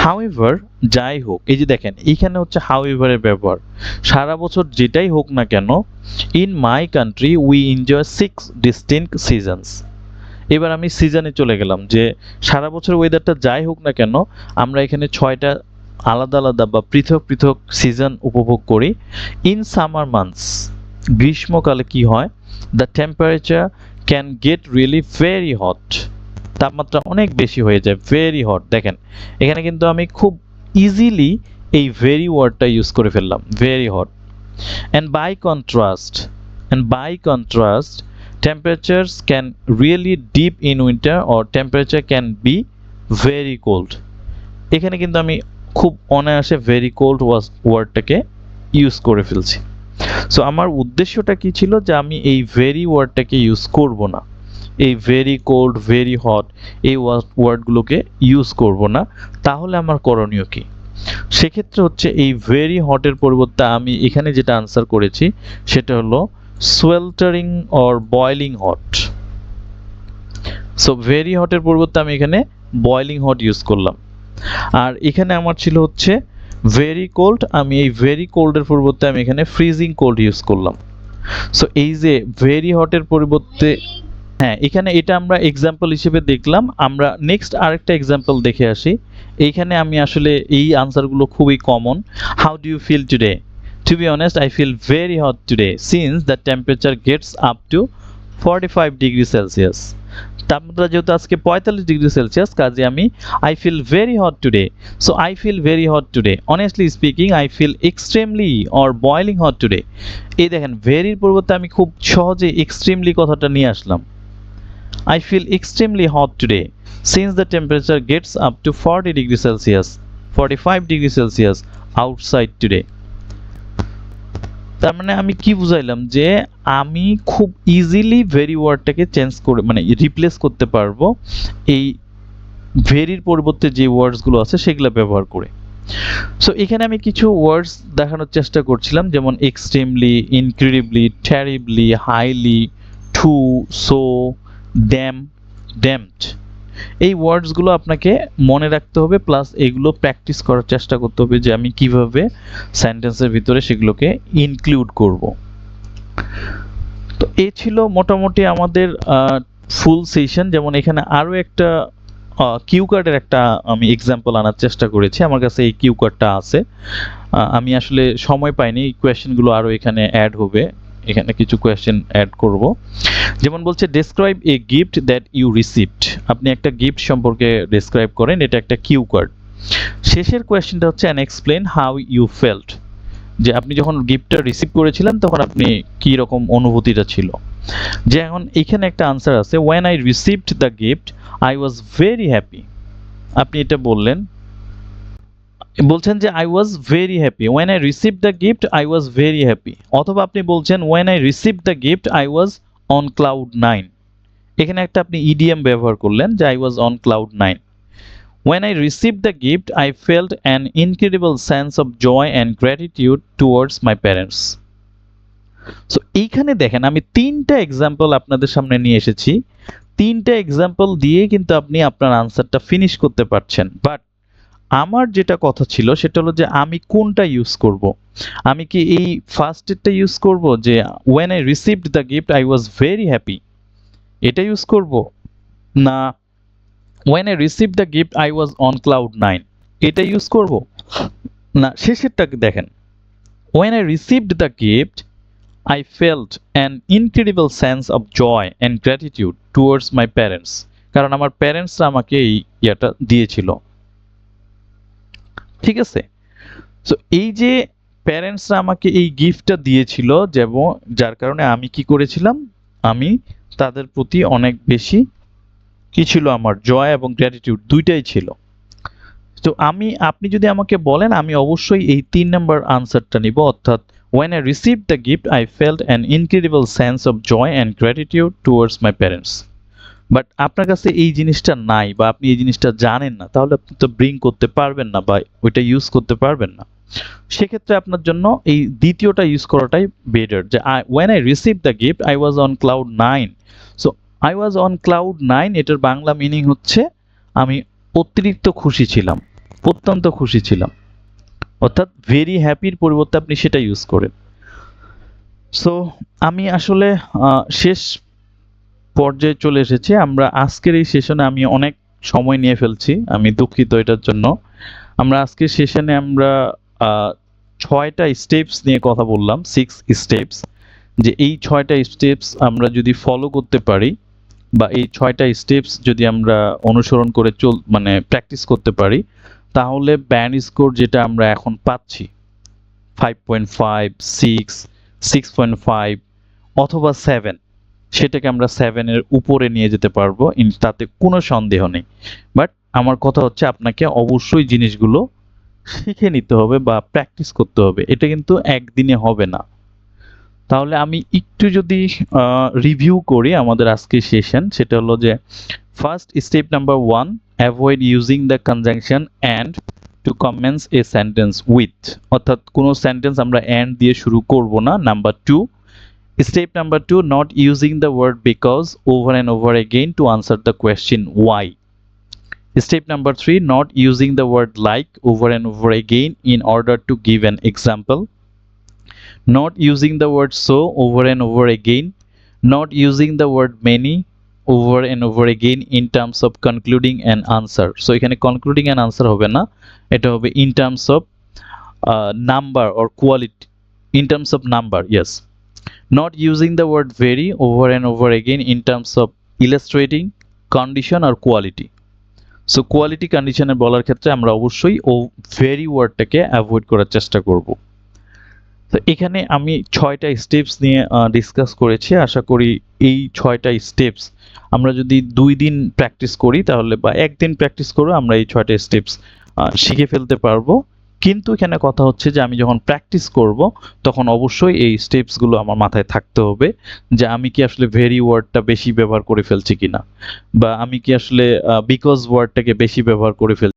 হাউএভার, যাই হোক, এই যে দেখেন এইখানে হচ্ছে হাউএভারের ব্যবহার। সারা বছর যেটাই হোক না কেন, in my country we enjoy 6 distinct seasons. এবার আমি সিজনে চলে গেলাম, যে সারা বছর ওয়েদারটা যাই হোক না কেন আমরা এখানে 6টা আলাদা আলাদা বা পৃথক পৃথক সিজন উপভোগ করি। ইন সামার মান্থস, গ্রীষ্মকালে কি হয়, the temperature can get really very hot, তাপমাত্রা অনেক বেশি হয়ে যায়, ভেরি হট। দেখেন এখানে কিন্তু আমি খুব ইজিলি এই ভেরি ওয়ার্ডটা ইউজ করে ফেললাম, very hot. And by contrast temperatures can really deep in winter or temperature can be very cold. এখানে কিন্তু আমি খুব অনায়াসে ভেরি কোল্ড ওয়ার্ডটাকে ইউজ করে ফেলছি। সো আমার উদ্দেশ্যটা কি ছিল, যে আমি এই ভেরি ওয়ার্ডটাকে ইউজ করব না, এই ভেরি কোল্ড, ভেরি হট এই ওয়ার্ডগুলোকে ইউজ করব না। তাহলে আমার করণীয় কি? সেক্ষেত্রে হচ্ছে এই ভেরি হটের পরিবর্তে আমি এখানে যেটা আনসার করেছি সেটা হলো sweltering or boiling hot. So very হটের পরিবর্তে আমি এখানে বয়লিং হট ইউজ করলাম। আর এখানে আমার ছিল হচ্ছে ভেরি কোল্ড, আমি এই ভেরি কোল্ডের পরিবর্তে আমি এখানে ফ্রিজিং কোল্ড ইউজ করলাম। সো এই যে ভেরি হটের পরিবর্তে, হ্যাঁ এখানে এটা আমরা এক্সাম্পল হিসেবে দেখলাম। আমরা নেক্সট আরেকটা এক্সাম্পল দেখে আসি। এইখানে আমি আসলে এই আনসারগুলো খুবই common. How do you feel today? To be honest, I feel very hot today since the temperature gets up to 45 degrees Celsius. তাপমাত্রা যেহেতু আজকে 45 ডিগ্রি সেলসিয়াস, কাজে আমি I feel very hot today. So I feel very hot today, honestly speaking I feel extremely or boiling hot today. এই দেখেন ভেরির পরিবর্তে আমি খুব সহজে এক্সট্রিমলি কথাটা নিয়ে আসলাম। I feel extremely hot today since the temperature gets up to 40 degrees Celsius, 45 degrees Celsius outside today. তার মানে আমি কি বুঝাইলাম যে আমি খুব ইজিলি ভেরি ওয়ার্ডটাকে চেঞ্জ করে মানে রিপ্লেস করতে পারবো এই ভেরির পরিবর্তে যে ওয়ার্ডসগুলো আছে সেগুলো ব্যবহার করে। সো এখানে আমি কিছু ওয়ার্ডস দেখানোর চেষ্টা করছিলাম, যেমন extremely, incredibly, terribly, highly, too, so, damn, damned. এই ওয়ার্ডসগুলো আপনাকে মনে রাখতে হবে, প্লাস এগুলো প্র্যাকটিস করার চেষ্টা করতে হবে যে আমি কিভাবে সেন্টেন্সের ভিতরে সেগুলোকে ইনক্লুড করব। তো এই ছিল মোটামুটি আমাদের ফুল সেশন। যেমন এখানে আরও একটা কিউ কার্ডের একটা আমি এক্সাম্পল আনার চেষ্টা করেছি, আমার কাছে এই কিউ কার্ডটা আছে। আমি আসলে সময় পাইনি, এই কোয়েশ্চেনগুলো আরও এখানে অ্যাড হবে, এখানে কিছু কোয়েশ্চেন অ্যাড করব। যেমন বলছে describe a gift that you received, আপনি একটা গিফট সম্পর্কে ডেসক্রাইব করেন, এটা একটা কিউ কার্ড। শেষের কোয়েশ্চেনটা হচ্ছে and explain how you felt, যে আপনি যখন গিফটটা রিসিভ করেছিলেন তখন আপনি কি রকম অনুভূতিটা ছিল। যে এখন এখানে একটা আনসার আছে, when I received the gift I was very happy, আপনি এটা বললেন, বলছেন যে I was very happy, when I received the gift I was very happy. অথবা আপনি বলছেন when I received the gift I was on cloud 9, এখানে একটা আপনি ইডিএম ব্যবহার করলেন যে I was on cloud 9। When I received the gift, I felt an incredible sense of joy and gratitude towards my parents. So এইখানে দেখেন আমি তিনটা এক্সাম্পল আপনাদের সামনে নিয়ে এসেছি, তিনটা এক্সাম্পল দিয়ে কিন্তু আপনি আপনার আনসারটা ফিনিশ করতে পারছেন। বাট আমার যেটা কথা ছিল সেটা হলো যে আমি কোনটা ইউজ করব। আমি কি এই ফার্স্টেরটা ইউজ করব যে when I received the gift I was very happy, এটা ইউজ করব, না when I received the gift I was on cloud 9, এটা ইউজ করব, না শেষেরটাকে দেখেন when I received the gift I felt an incredible sense of joy and gratitude towards my parents, কারণ আমার প্যারেন্টসরা আমাকে এই ইয়াটা দিয়েছিল। ঠিক আছে, সো এই যে প্যারেন্টসরা আমাকে এই গিফটটা দিয়েছিল, যেমন যার কারণে আমি কি করেছিলাম, আমি তাদের প্রতি অনেক বেশি কি ছিল, আমার জয় এবং গ্র্যাটিটিউড দুইটাই ছিল। তো আপনি যদি আমাকে বলেন আমি অবশ্যই এই 3 নাম্বার আনসারটা নিব, অর্থাৎ when I received the gift I felt an incredible sense of joy and gratitude towards my parents. But আপনার কাছে এই জিনিসটা নাই বা আপনি এই জিনিসটা জানেন না, তাহলে আপনি তো ব্রিং করতে পারবেন না বা ওইটা ইউজ করতে পারবেন না। সেক্ষেত্রে আপনার জন্য এই দ্বিতীয়টা ইউজ করাটাই বেটার, যে when I received the gift I was on cloud 9. So I was on cloud 9 এটার বাংলা মিনিং হচ্ছে আমি অতিরিক্ত খুশি ছিলাম, অত্যন্ত খুশি ছিলাম, অর্থাৎ ভেরি হ্যাপির পরিবর্তে আপনি সেটা ইউজ করেন। সো আমি আসলে শেষ পর্যায়ে চলে এসেছি। আমরা আজকের এই সেশনে আমি অনেক সময় নিয়ে ফেলছি, আমি দুঃখিত এটার জন্য। আমরা আজকের সেশনে আমরা 6টা স্টেপস নিয়ে কথা বললাম, 6 স্টেপস, যে এই 6টা স্টেপস আমরা যদি ফলো করতে পারি বা এই 6টা স্টেপস যদি আমরা অনুসরণ করে মানে প্র্যাকটিস করতে পারি, তাহলে ব্যান্ড স্কোর যেটা আমরা এখন পাচ্ছি 5.5, 6, 6.5 অথবা 7, সেটাকে আমরা 7 এর উপরে নিয়ে যেতে পারবো, তাতে কোনো সন্দেহ নেই। বাট আমার কথা হচ্ছে আপনাকে অবশ্যই জিনিসগুলো শিখে নিতে হবে বা প্র্যাকটিস করতে হবে, এটা কিন্তু একদিনে হবে না। তাহলে আমি একটু যদি রিভিউ করি আমাদের আজকের সেশন, সেটা হলো যে first step number 1, avoid using the conjunction and to commence a sentence with, অর্থাৎ কোনো সেন্টেন্স আমরা অ্যান্ড দিয়ে শুরু করব না। Number 2, step number 2, not using the word because over and over again to answer the question why. Step number 3, not using the word like over and over again in order to give an example. Not using the word so over and over again. Not using the word many over and over again in terms of concluding an answer. So এখানে concluding an answer হবে না, এটা হবে in terms of number or quality, in terms of number, yes. Not using the word very over and over again in terms of illustrating condition আর quality. So quality কন্ডিশনে বলার ক্ষেত্রে আমরা অবশ্যই ভেরি ওয়ার্ডটাকে অ্যাভয়েড করার চেষ্টা করব। তো এখানে আমি 6টা স্টেপস নিয়ে ডিসকাস করেছি। আশা করি এই 6টা স্টেপস আমরা যদি 2 দিন প্র্যাকটিস করি তাহলে বা 1 দিন প্র্যাকটিস করে আমরা এই 6টা স্টেপস শিখে ফেলতে পারবো। কিন্তু এখানে কথা হচ্ছে যে আমি যখন প্র্যাকটিস করব তখন অবশ্যই এই স্টেপসগুলো আমার মাথায় থাকতে হবে যে আমি কি আসলে ভেরি ওয়ার্ডটা বেশি ব্যবহার করে ফেলছি কিনা, বা আমি কি আসলে বিকজ ওয়ার্ডটাকে বেশি ব্যবহার করে ফেলছি।